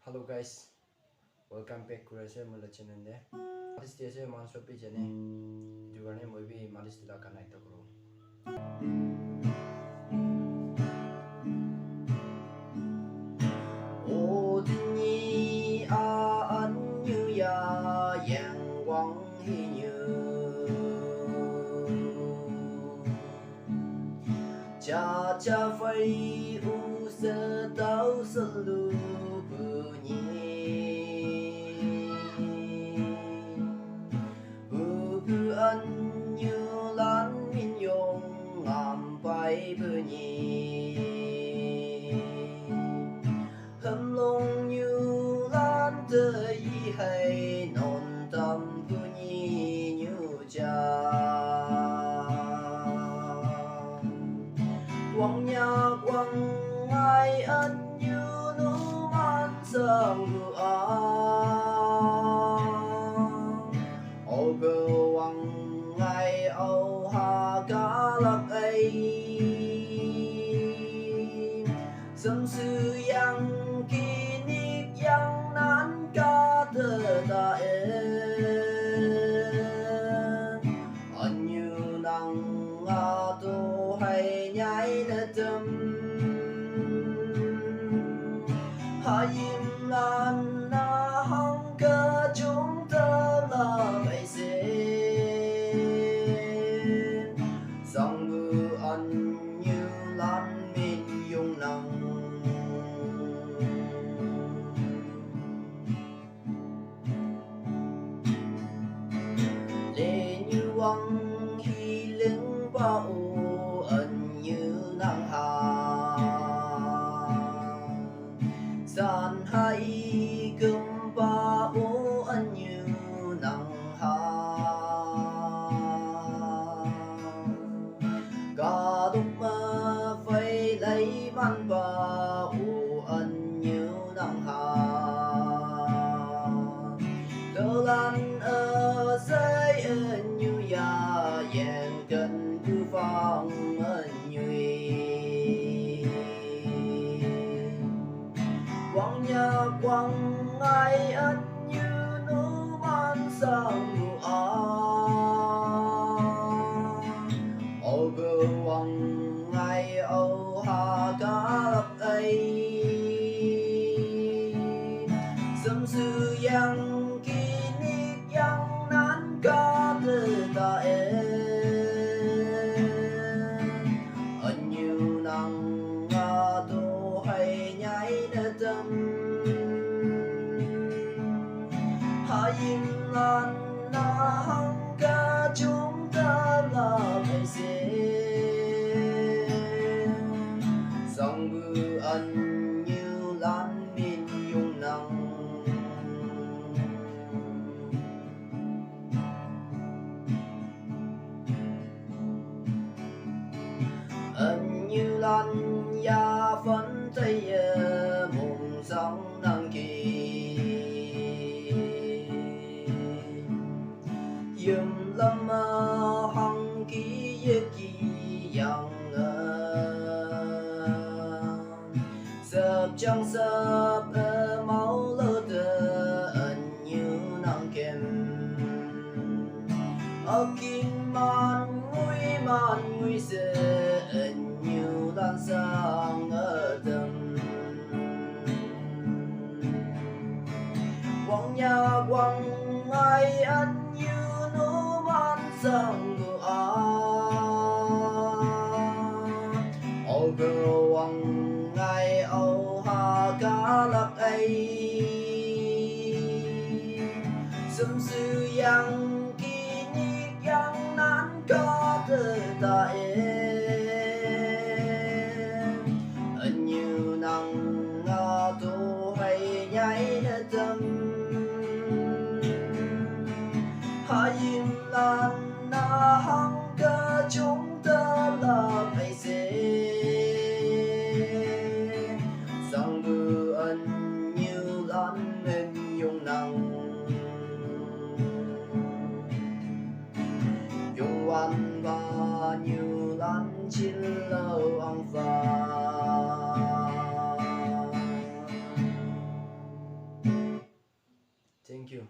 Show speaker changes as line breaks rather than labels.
Hello guys, welcome back to our channel. This is a man shop channel. You are name maybe malis tila kanai to grow. O ni a an như ya yang quang hi như cha cha phai u sơ tao sơ lu bu bu an như lan min yong ngam pai bu hâm long như lan tơ y hay non tâm bu như cha quang nhà quang ai ân như nu man sang lu a ô cơ quang ai âu ha cả lạc ấy sâm sư yang kỳ nick yang nan ca thơ ta anh như năng a tu hay nhai nơ tâm ha im lan na hong cơ chúng ta là vậy xin dòng ngư ăn như lan min dung năng lệ như quăng khi lưng bao ẩn như nắng hà san hai cơm ba ô ẩn như nắng hà cả lúc mơ phải lấy man ba ô ẩn như nắng hà tơ lan ở dưới ẩn như ya yen cần cứ phong ẩn như quang nhà quang ai ân như nu man sang lu a ô cơ quang ai âu ha cả lập ấy sâm sư yang kỳ nick yang nan ca thơ ta anh như năng a tu hay nhai nơ tâm ha im lan na hong ca chúng ta là vậy xin dòng ngư ân như lan min dung năng ân như lan ya phấn tây mùng sóng năng kỳ yếm lâm hăng ký kỳ yang sập trong sập máu lơ tơ ân như năng kem ở kim man nguy sơ ân như lan sang ở tâm quang nhà quang ai ân như nu man sang lu a ô cơ quang ai âu ha cả lạc ấy sâm sư yang kỳ nick yang nan ca thơ ta ân như năng a tu hay nhai nơ tâm ha im lan na hong cơ chúng ta là vậy xin dòng ngư ân như lan mình dung năng dung ăn và như lan chín lâu ăn và Thank you.